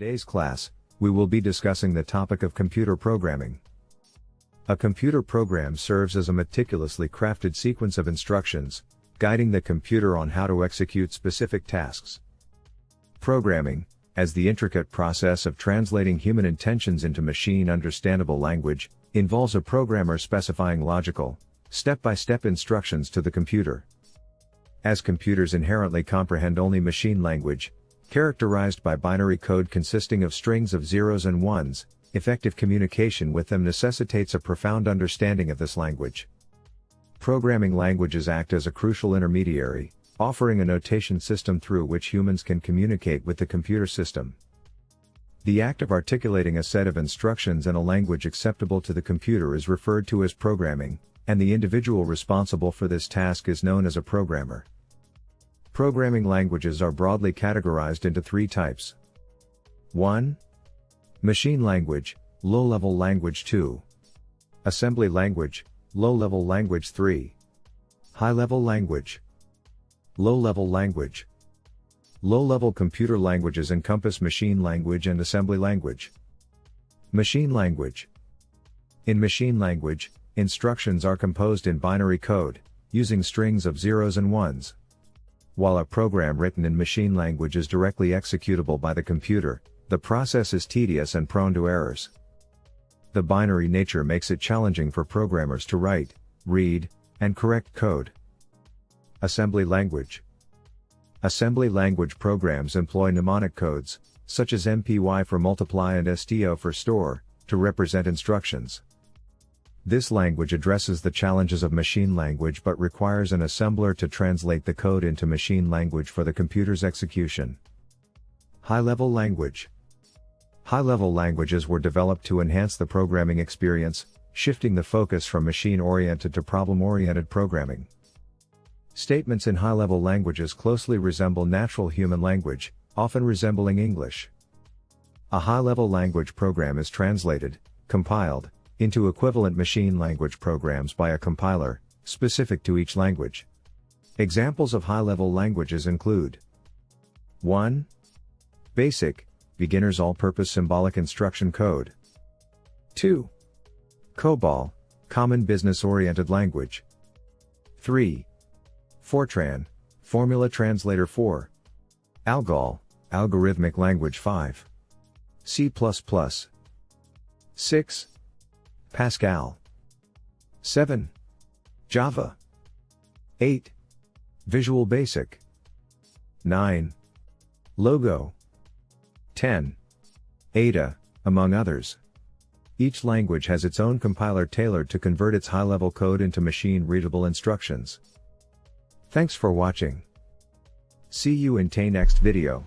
today's class, we will be discussing the topic of computer programming. A computer program serves as a meticulously crafted sequence of instructions, guiding the computer on how to execute specific tasks. Programming, as the intricate process of translating human intentions into machine-understandable language, involves a programmer specifying logical, step-by-step instructions to the computer. As computers inherently comprehend only machine language, characterized by binary code consisting of strings of zeros and ones, effective communication with them necessitates a profound understanding of this language. Programming languages act as a crucial intermediary, offering a notation system through which humans can communicate with the computer system. The act of articulating a set of instructions in a language acceptable to the computer is referred to as programming, and the individual responsible for this task is known as a programmer. Programming languages are broadly categorized into three types. 1. Machine language, low-level language. 2. Assembly language, low-level language. 3. High-level language. Low-level language. Low-level computer languages encompass machine language and assembly language. Machine language. In machine language, instructions are composed in binary code, using strings of zeros and ones. While a program written in machine language is directly executable by the computer, the process is tedious and prone to errors. The binary nature makes it challenging for programmers to write, read, and correct code. Assembly language. Assembly language programs employ mnemonic codes, such as MPY for multiply and STO for store, to represent instructions. This language addresses the challenges of machine language but requires an assembler to translate the code into machine language for the computer's execution. High-level language. High-level languages were developed to enhance the programming experience, shifting the focus from machine-oriented to problem-oriented programming. Statements in high-level languages closely resemble natural human language, often resembling English. A high-level language program is translated, compiled, into equivalent machine language programs by a compiler, specific to each language. Examples of high-level languages include 1. Basic, beginner's all-purpose symbolic instruction code. 2. COBOL, common business-oriented language. 3. Fortran, formula translator. 4. ALGOL, algorithmic language. 5. C++. 6. Pascal. 7. Java. 8. Visual Basic. 9. Logo. 10. Ada, among others. Each language has its own compiler tailored to convert its high-level code into machine-readable instructions. Thanks for watching. See you in the next video.